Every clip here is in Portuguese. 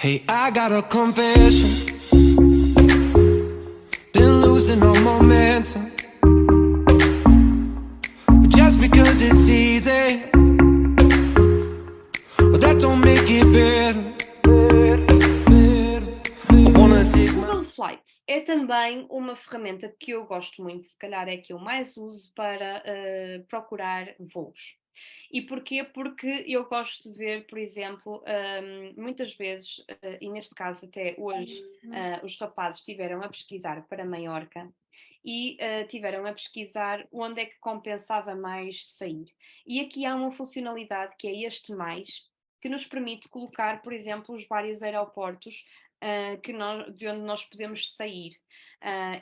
Hey, I got a confession. Been losing all momentum. Just because it's easy, well, that don't make it better. I wanna take my... Google Flights é também uma ferramenta que eu gosto muito, se calhar é que eu mais uso para procurar voos. E porquê? Porque eu gosto de ver, por exemplo, muitas vezes, e neste caso até hoje, os rapazes estiveram a pesquisar para Maiorca e tiveram a pesquisar onde é que compensava mais sair. E aqui há uma funcionalidade que é este mais, que nos permite colocar, por exemplo, os vários aeroportos de onde nós podemos sair.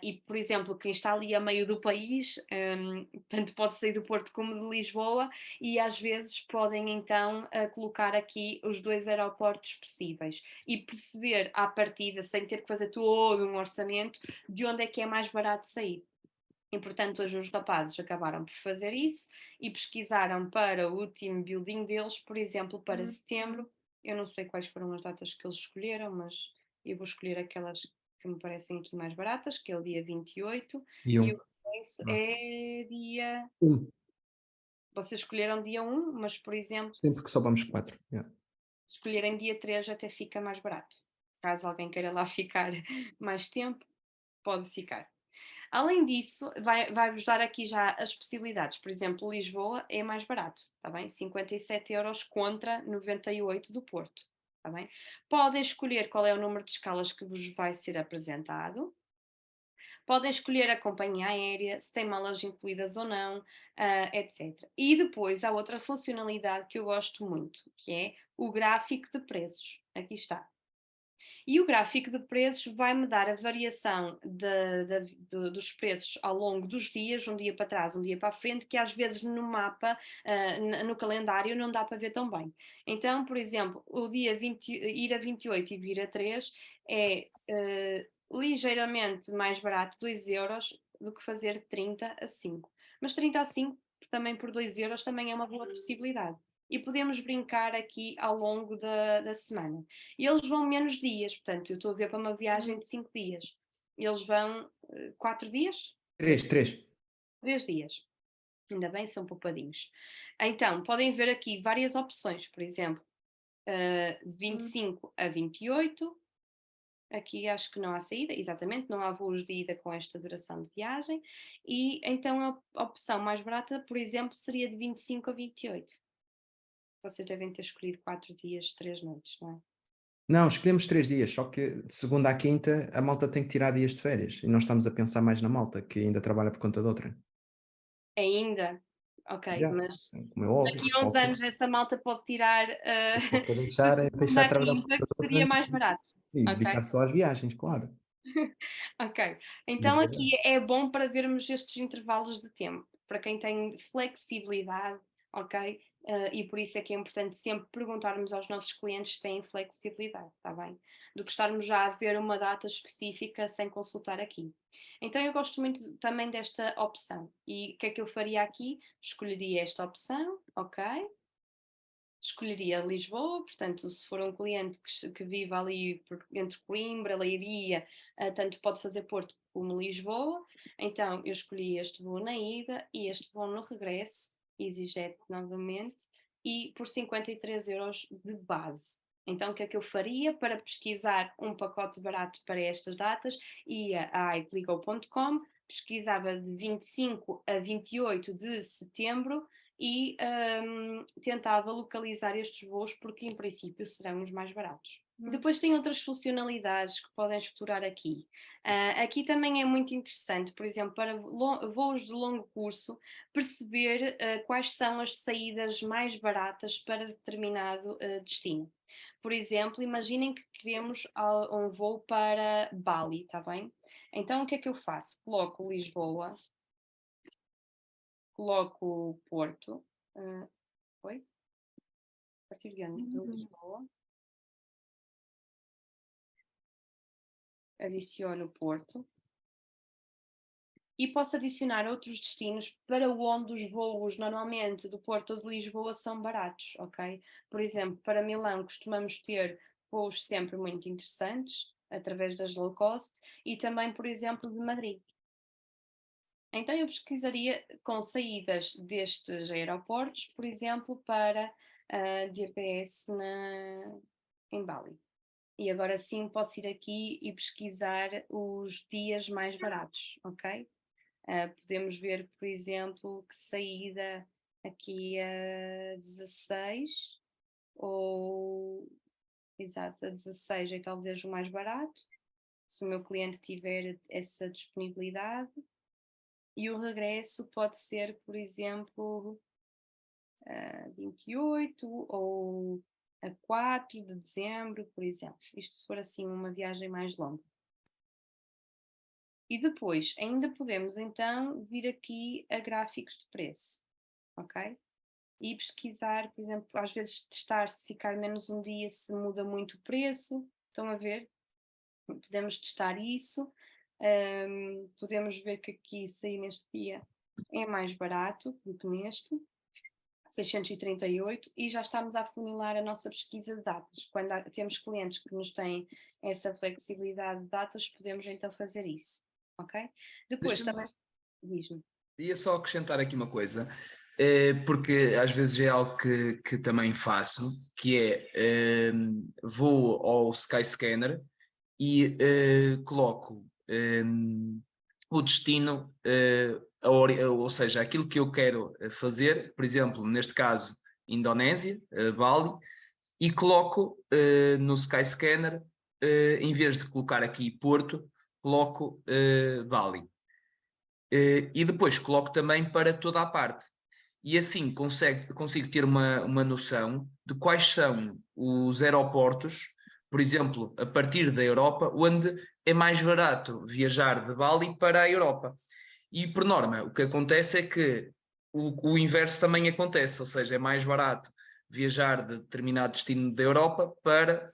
E, por exemplo, quem está ali a meio do país, tanto pode sair do Porto como de Lisboa, e às vezes podem então colocar aqui os dois aeroportos possíveis e perceber à partida, sem ter que fazer todo um orçamento, de onde é que é mais barato sair. E, portanto, hoje os rapazes acabaram por fazer isso e pesquisaram para o team building deles, por exemplo, para setembro. Eu não sei quais foram as datas que eles escolheram, mas eu vou escolher aquelas que me parecem aqui mais baratas, que é o dia 28 E e um. o regresso é dia. Um. Vocês escolheram dia 1, mas, por exemplo, Sempre que só vamos 4. Yeah. se escolherem dia 3 até fica mais barato. Caso alguém queira lá ficar mais tempo, pode ficar. Além disso, vai-vos dar aqui já as possibilidades. Por exemplo, Lisboa é mais barato, está bem? 57 € contra 98 do Porto, está bem? Podem escolher qual é o número de escalas que vos vai ser apresentado. Podem escolher a companhia aérea, se tem malas incluídas ou não, etc. E depois há outra funcionalidade que eu gosto muito, que é o gráfico de preços. Aqui está. E o gráfico de preços vai-me dar a variação dos preços ao longo dos dias, um dia para trás, um dia para a frente, que às vezes no mapa, no calendário, não dá para ver tão bem. Então, por exemplo, o dia 20, ir a 28 e vir a 3 é ligeiramente mais barato, 2 € do que fazer 30 a 5. Mas 30 a 5, também por 2 € também é uma boa possibilidade. E podemos brincar aqui ao longo da semana. E eles vão menos dias, portanto, eu estou a ver para uma viagem de 5 dias. Eles vão 4 dias? 3, 3. 3 dias. Ainda bem, são poupadinhos. Então, podem ver aqui várias opções, por exemplo, 25 a 28. Aqui acho que não há saída, exatamente, não há voos de ida com esta duração de viagem. E então a opção mais barata, por exemplo, seria de 25 a 28. Vocês devem ter escolhido 4 dias, 3 noites, não é? Não, escolhemos 3 dias, só que de segunda à quinta a malta tem que tirar dias de férias e nós estamos a pensar mais na malta, que ainda trabalha por conta de outra. Ainda? Ok, Yeah. mas Como é óbvio, daqui a uns anos essa malta pode tirar pode de deixar, segunda deixar de à trabalhar por quinta, conta que de seria outra mais barato. e Ok? dedicar-se só às viagens, claro. Ok. Na Então aqui verdade. é bom para vermos estes intervalos de tempo, para quem tem flexibilidade, ok? E por isso é que é importante sempre perguntarmos aos nossos clientes se têm flexibilidade, está bem? Do que estarmos já a ver uma data específica sem consultar aqui. Então eu gosto muito também desta opção. E o que é que eu faria aqui? Escolheria esta opção, ok? Escolheria Lisboa, portanto, se for um cliente que vive ali entre Coimbra, Leiria, tanto pode fazer Porto como Lisboa, então eu escolhi este voo na ida e este voo no regresso, EasyJet novamente, e por 53 € de base. Então, o que é que eu faria para pesquisar um pacote barato para estas datas? Ia a iPligo.com, pesquisava de 25 a 28 de setembro e tentava localizar estes voos porque em princípio serão os mais baratos. Depois tem outras funcionalidades que podem explorar aqui. Aqui também é muito interessante, por exemplo, para voos de longo curso, perceber quais são as saídas mais baratas para determinado destino. Por exemplo, imaginem que queremos um voo para Bali, está bem? Então o que é que eu faço? Coloco Lisboa, coloco Porto, foi? A partir de onde? De Lisboa. Adiciono Porto. E posso adicionar outros destinos para onde os voos normalmente do Porto ou de Lisboa são baratos, ok? Por exemplo, para Milão costumamos ter voos sempre muito interessantes, através das low cost, e também, por exemplo, de Madrid. Então eu pesquisaria com saídas destes aeroportos, por exemplo, para DPS em Bali. E agora sim posso ir aqui e pesquisar os dias mais baratos, ok? Podemos ver, por exemplo, que saída aqui a 16 ou exato, a 16 é talvez o mais barato, se o meu cliente tiver essa disponibilidade. E o regresso pode ser, por exemplo, 28 ou a 4 de dezembro, por exemplo. Isto se for assim uma viagem mais longa. E depois ainda podemos então vir aqui a gráficos de preço, ok? E pesquisar, por exemplo, às vezes testar se ficar menos um dia, se muda muito o preço. Estão a ver? Podemos testar isso. Podemos ver que aqui sair neste dia é mais barato do que neste, 638, e já estamos a afunilar a nossa pesquisa de datas. Quando temos clientes que nos têm essa flexibilidade de datas, podemos então fazer isso, ok? Depois Deixa-me- também, diz-me. Ia só acrescentar aqui uma coisa, porque às vezes é algo que também faço, que é vou ao Skyscanner e coloco o destino, ou seja, aquilo que eu quero fazer, por exemplo, neste caso, Indonésia, Bali, e coloco no Skyscanner, em vez de colocar aqui Porto, coloco Bali. E depois coloco também para toda a parte. E assim consigo ter uma noção de quais são os aeroportos, por exemplo, a partir da Europa, onde é mais barato viajar de Bali para a Europa. E por norma, o que acontece é que o inverso também acontece, ou seja, é mais barato viajar de determinado destino da Europa para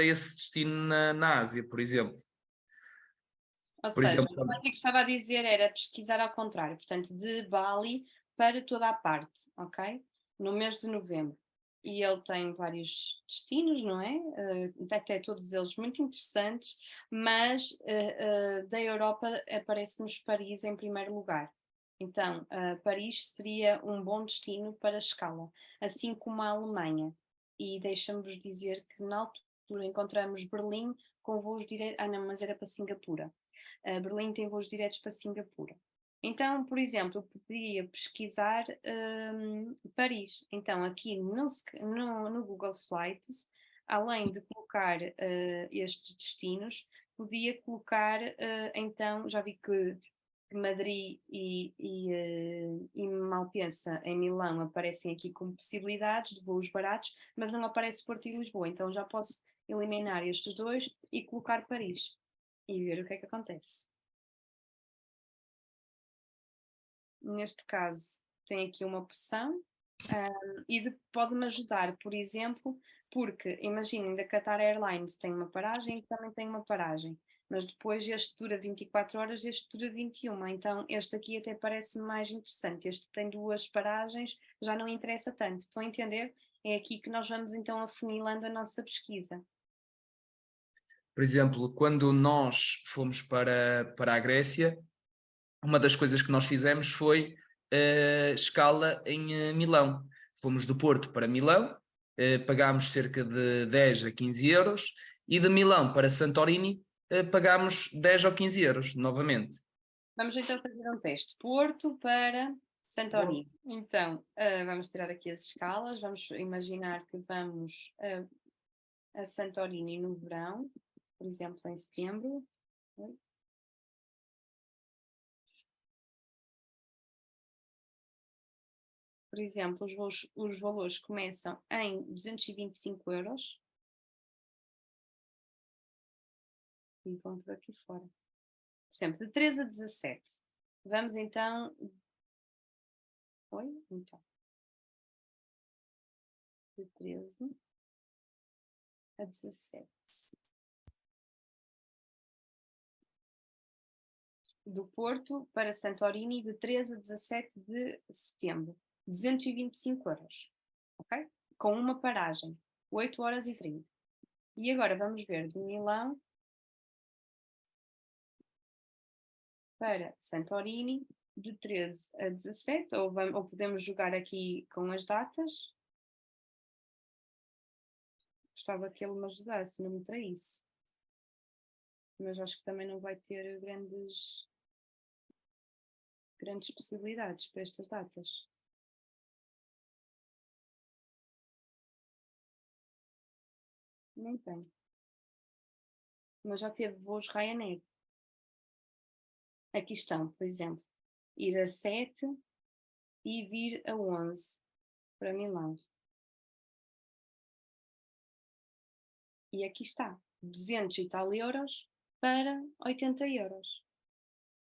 esse destino na Ásia, por exemplo. Ou Por seja, exemplo, o que eu estava a dizer era pesquisar ao contrário, portanto, de Bali para toda a parte, ok? No mês de novembro. E ele tem vários destinos, não é? Até todos eles muito interessantes, mas da Europa aparece-nos Paris em primeiro lugar. Então, Paris seria um bom destino para escala, assim como a Alemanha. E deixa-me-vos dizer que na altura encontramos Berlim com voos diretos. Ah, não, mas era para Singapura. Berlim tem voos diretos para Singapura. Então, por exemplo, eu poderia pesquisar Paris. Então, aqui no Google Flights, além de colocar estes destinos, podia colocar, então, já vi que Madrid e Malpensa em Milão aparecem aqui como possibilidades de voos baratos, mas não aparece Porto e Lisboa. Então, já posso eliminar estes dois e colocar Paris e ver o que é que acontece. Neste caso, tem aqui uma opção e pode-me ajudar, por exemplo, porque imaginem, da Qatar Airlines tem uma paragem e também tem uma paragem, mas depois este dura 24 horas, este dura 21, então este aqui até parece mais interessante, este tem duas paragens, já não interessa tanto, estão a entender? É aqui que nós vamos então afunilando a nossa pesquisa. por exemplo, quando nós fomos para a Grécia, uma das coisas que nós fizemos foi escala em Milão. Fomos do Porto para Milão, pagámos cerca de 10 a 15 euros, e de Milão para Santorini pagámos 10 ou 15 euros, novamente. Vamos então fazer um teste. Porto para Santorini. Então, vamos tirar aqui as escalas. Vamos imaginar que vamos a Santorini no verão, por exemplo, em setembro. Por exemplo, os valores começam em 225 euros e vão por aqui fora. Por exemplo, de 13 a 17. Vamos então. Oi? Então. De 13 a 17. Do Porto para Santorini, de 13 a 17 de setembro. 225 euros. Ok? Com uma paragem. 8h30. E agora vamos ver de Milão para Santorini, de 13 a 17, ou podemos jogar aqui com as datas. Gostava que ele me ajudasse, não me traísse. Mas acho que também não vai ter grandes possibilidades para estas datas. Nem tem. Mas já teve voos Ryanair. Aqui estão, por exemplo, ir a 7 e vir a 11 para Milão. E aqui está, 200 e tal euros para 80 euros.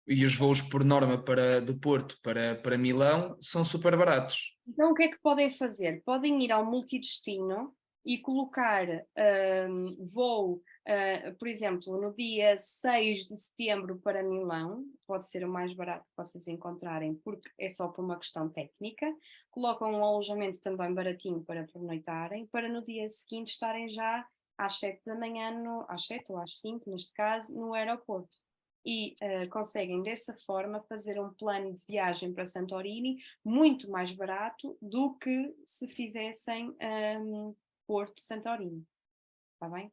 E os voos por norma do Porto para Milão são super baratos. Então o que é que podem fazer? Podem ir ao multidestino e colocar voo, por exemplo, no dia 6 de setembro para Milão, pode ser o mais barato que vocês encontrarem, porque é só por uma questão técnica. Colocam um alojamento também baratinho para pernoitarem, para no dia seguinte estarem já às 7 da manhã, às 7 ou às 5, neste caso, no aeroporto. E conseguem dessa forma fazer um plano de viagem para Santorini muito mais barato do que se fizessem Porto Santorini, está bem?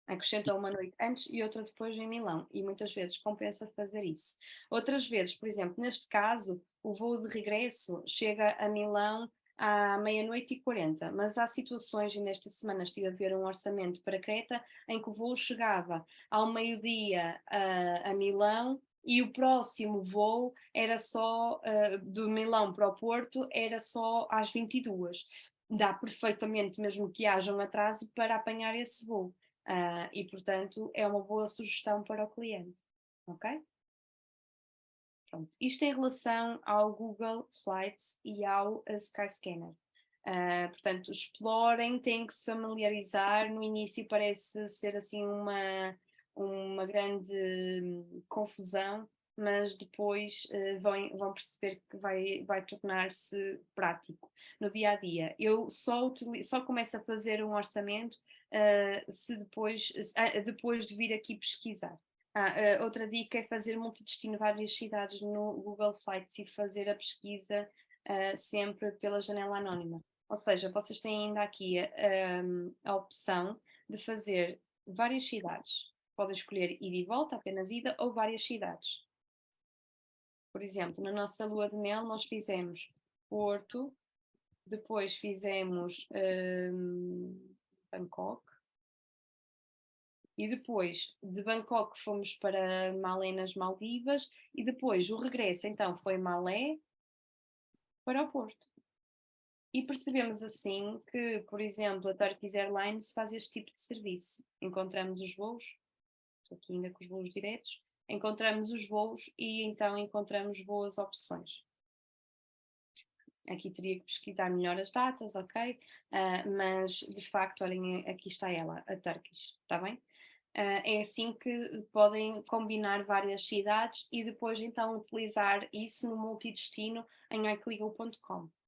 Acrescentam uma noite antes e outra depois em Milão, e muitas vezes compensa fazer isso. Outras vezes, por exemplo, neste caso, o voo de regresso chega a Milão à 00:40, mas há situações, e nesta semana estive a ver um orçamento para Creta, em que o voo chegava ao meio-dia a Milão, e o próximo voo era só, de Milão para o Porto, era só às 22. Dá perfeitamente, mesmo que haja um atraso, para apanhar esse voo. E, portanto, é uma boa sugestão para o cliente, ok? Pronto. Isto em relação ao Google Flights e ao Skyscanner. Portanto, explorem, têm que se familiarizar. No início parece ser assim uma grande confusão, mas depois vão perceber que vai tornar-se prático no dia a dia. Eu só começo a fazer um orçamento depois de vir aqui pesquisar. Outra dica é fazer multidestino várias cidades no Google Flights e fazer a pesquisa sempre pela janela anónima. Ou seja, vocês têm ainda aqui a opção de fazer várias cidades. Podem escolher ida e volta, apenas ida, ou várias cidades. Por exemplo, na nossa lua de mel nós fizemos Porto, depois fizemos Bangkok, e depois de Bangkok fomos para Malé nas Maldivas, e depois o regresso então foi Malé para o Porto. E percebemos assim que, por exemplo, a Turkish Airlines faz este tipo de serviço. Encontramos os voos, estou aqui ainda com os voos diretos, encontramos os voos e então encontramos boas opções. Aqui teria que pesquisar melhor as datas, ok? Mas de facto, olhem, aqui está ela, a Turkish, está bem? É assim que podem combinar várias cidades e depois então utilizar isso no multidestino em iCligo.com.